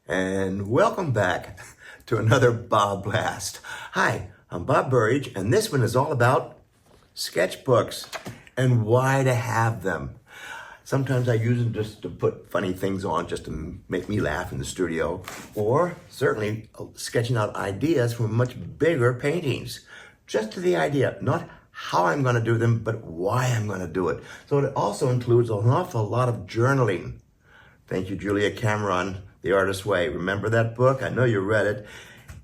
And welcome back to another BobBlast. Hi, I'm Bob Burridge, and this one is all about sketchbooks and why to have them. Sometimes I use them just to put funny things on, just to make me laugh in the studio, or certainly sketching out ideas for much bigger paintings. Just to the idea, not how I'm going to do them, but why I'm going to do it. So it also includes an awful lot of journaling. Thank you, Julia Cameron, The Artist's Way. Remember that book? I know you read it.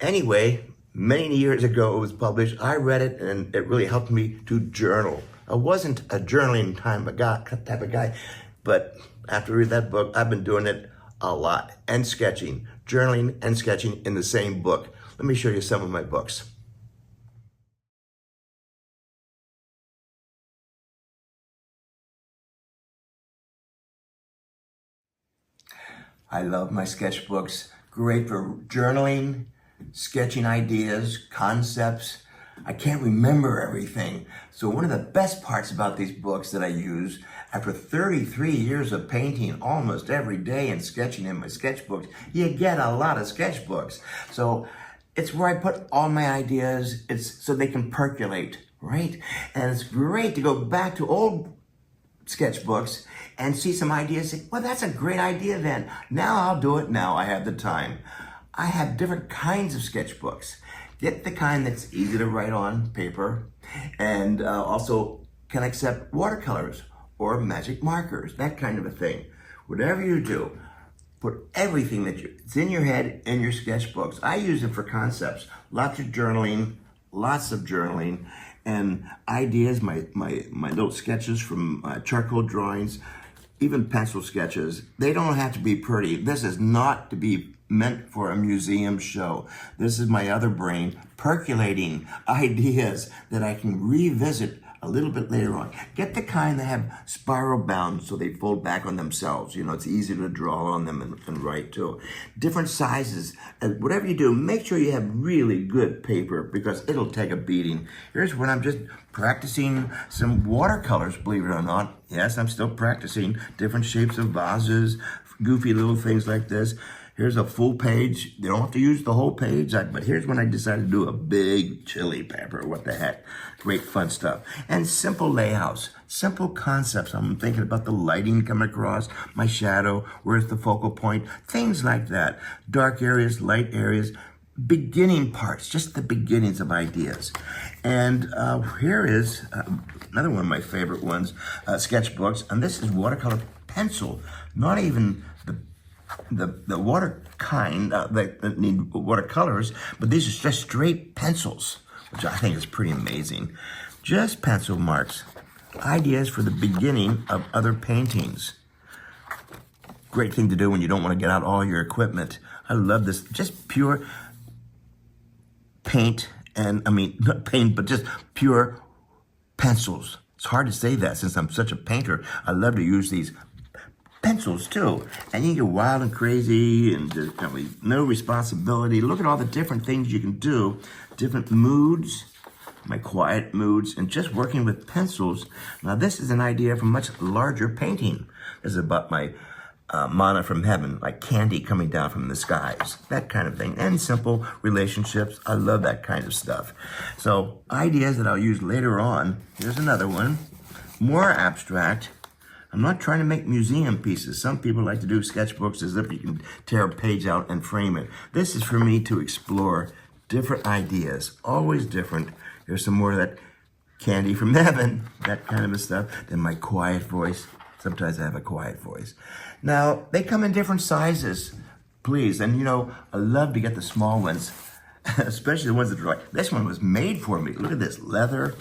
Anyway, many years ago it was published. I read it and it really helped me to journal. I wasn't a journaling type of guy, but after reading that book, I've been doing it a lot. And sketching, journaling and sketching in the same book. Let me show you some of my books. I love my sketchbooks. Great for journaling, sketching ideas, concepts. I can't remember everything. So one of the best parts about these books that I use, after 33 years of painting almost every day and sketching in my sketchbooks, you get a lot of sketchbooks. So it's where I put all my ideas. It's so they can percolate, right? And it's great to go back to old sketchbooks and see some ideas, say, well, that's a great idea then. Now I'll do it now. I have the time. I have different kinds of sketchbooks. Get the kind that's easy to write on paper and also can accept watercolors or magic markers, that kind of a thing. Whatever you do, put everything that's in your head in your sketchbooks. I use them for concepts, lots of journaling, and ideas, my little sketches from charcoal drawings, even pencil sketches. They don't have to be pretty. This is not to be meant for a museum show. This is my other brain percolating ideas that I can revisit a little bit later on. Get the kind that have spiral bounds so they fold back on themselves. You know, it's easy to draw on them and write too. Different sizes. And whatever you do, make sure you have really good paper because it'll take a beating. Here's when I'm just practicing some watercolors, believe it or not. Yes, I'm still practicing different shapes of vases, goofy little things like this. Here's a full page. You don't have to use the whole page, but here's when I decided to do a big chili pepper. What the heck? Great fun stuff. And simple layouts, simple concepts. I'm thinking about the lighting coming across, my shadow, where's the focal point, things like that. Dark areas, light areas, beginning parts, just the beginnings of ideas. And here is another one of my favorite ones, sketchbooks. And this is watercolor pencil, not even the water kind that need watercolors, but these are just straight pencils, which I think is pretty amazing. Just pencil marks, ideas for the beginning of other paintings. Great thing to do when you don't want to get out all your equipment. I love this, just pure paint, and I mean, not paint, but just pure pencils. It's hard to say that since I'm such a painter. I love to use these pencils too, and you get wild and crazy and no responsibility. Look at all the different things you can do, different moods, my quiet moods, and just working with pencils. Now this is an idea for much larger painting. This is about my manna from heaven, like candy coming down from the skies, that kind of thing. And simple relationships. I love that kind of stuff. So ideas that I'll use later on. Here's another one, more abstract. I'm not trying to make museum pieces. Some people like to do sketchbooks as if you can tear a page out and frame it. This is for me to explore different ideas, always different. Here's some more of that candy from heaven, that kind of stuff. Then my quiet voice. Sometimes I have a quiet voice. Now, they come in different sizes, please. And you know, I love to get the small ones, especially the ones that are like, this one was made for me. Look at this, leather.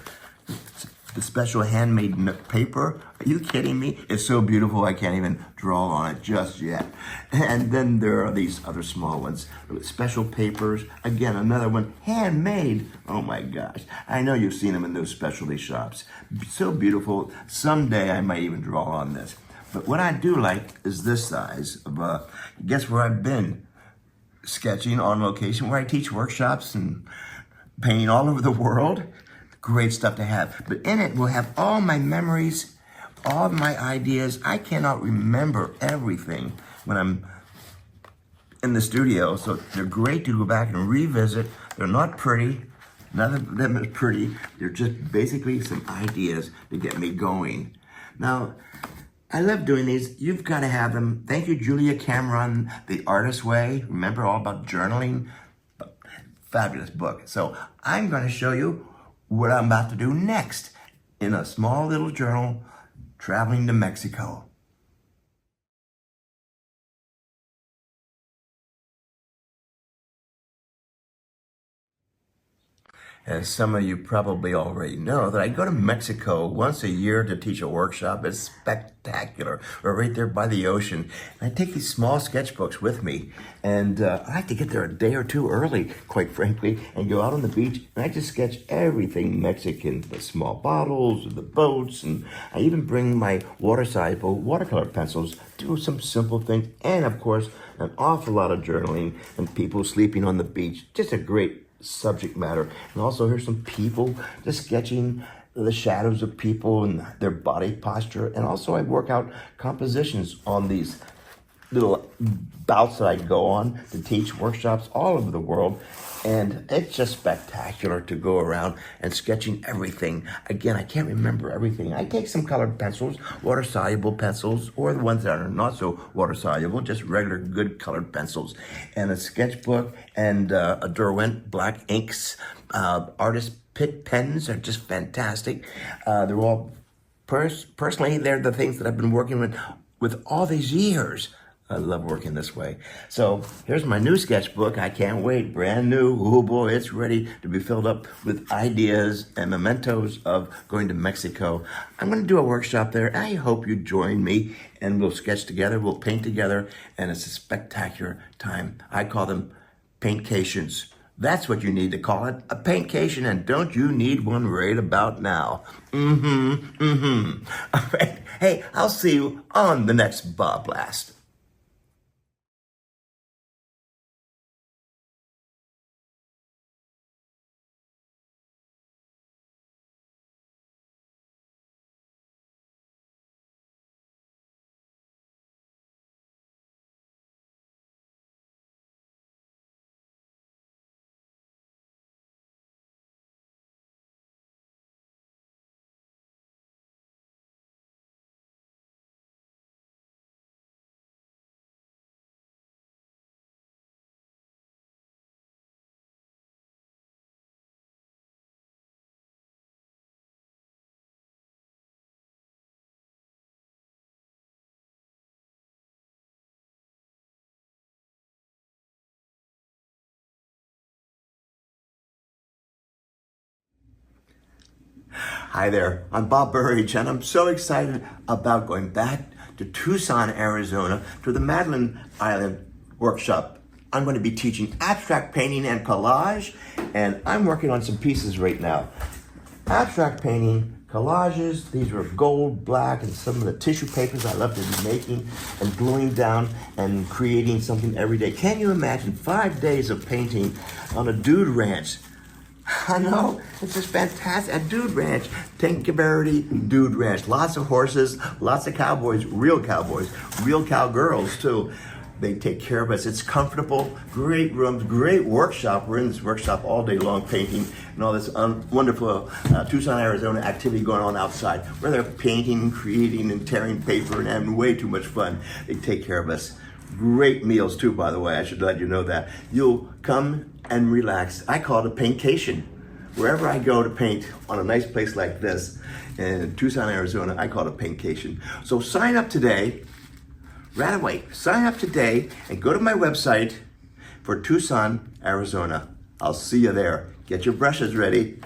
The special handmade paper. Are you kidding me? It's so beautiful I can't even draw on it just yet. And then there are these other small ones with special papers. Again, another one, handmade. Oh my gosh. I know you've seen them in those specialty shops. So beautiful. Someday I might even draw on this. But what I do like is this size of, guess where I've been? Sketching on location, where I teach workshops and painting all over the world. Great stuff to have. But in it, we'll have all my memories, all my ideas. I cannot remember everything when I'm in the studio, so they're great to go back and revisit. They're not pretty. None of them is pretty. They're just basically some ideas to get me going. Now, I love doing these. You've got to have them. Thank you, Julia Cameron, The Artist's Way. Remember all about journaling? Fabulous book. So I'm going to show you what I'm about to do next in a small little journal traveling to Mexico. As some of you probably already know, that I go to Mexico once a year to teach a workshop. It's spectacular. We're right there by the ocean. And I take these small sketchbooks with me, and I like to get there a day or two early, quite frankly, and go out on the beach, and I just sketch everything Mexican, the small bottles, the boats, and I even bring my water-soluble watercolor pencils, do some simple things, and of course, an awful lot of journaling and people sleeping on the beach. Just a great subject matter. And also here's some people just sketching the shadows of people and their body posture. And also I work out compositions on these little bouts that I go on to teach workshops all over the world. And it's just spectacular to go around and sketching everything. Again, I can't remember everything. I take some colored pencils, water-soluble pencils, or the ones that are not so water-soluble, just regular good colored pencils, and a sketchbook, and a Derwent black inks. Artist Pitt pens are just fantastic. They're all, personally, they're the things that I've been working with all these years. I love working this way. So here's my new sketchbook. I can't wait. Brand new. Oh boy, it's ready to be filled up with ideas and mementos of going to Mexico. I'm going to do a workshop there. I hope you join me and we'll sketch together. We'll paint together, and it's a spectacular time. I call them paintcations. That's what you need to call it, a paintcation, and don't you need one right about now? All right. Hey, I'll see you on the next BobBlast. Hi there, I'm Bob Burridge, and I'm so excited about going back to Tucson, Arizona, to the Madeline Island workshop. I'm going to be teaching abstract painting and collage, and I'm working on some pieces right now. Abstract painting, collages, these are gold, black, and some of the tissue papers I love to be making and gluing down and creating something every day. Can you imagine 5 days of painting on a dude ranch? I know, it's just fantastic. A dude ranch, Tinkerberry Dude Ranch. Lots of horses, lots of cowboys, real cowgirls too. They take care of us. It's comfortable, great rooms, great workshop. We're in this workshop all day long painting and all this wonderful Tucson, Arizona activity going on outside. Where they're painting, creating, and tearing paper and having way too much fun. They take care of us. Great meals too, by the way. I should let you know that. You'll come and relax. I call it a paintcation. Wherever I go to paint on a nice place like this in Tucson, Arizona, I call it a paintcation. So sign up today, right away. Sign up today and go to my website for Tucson, Arizona. I'll see you there. Get your brushes ready.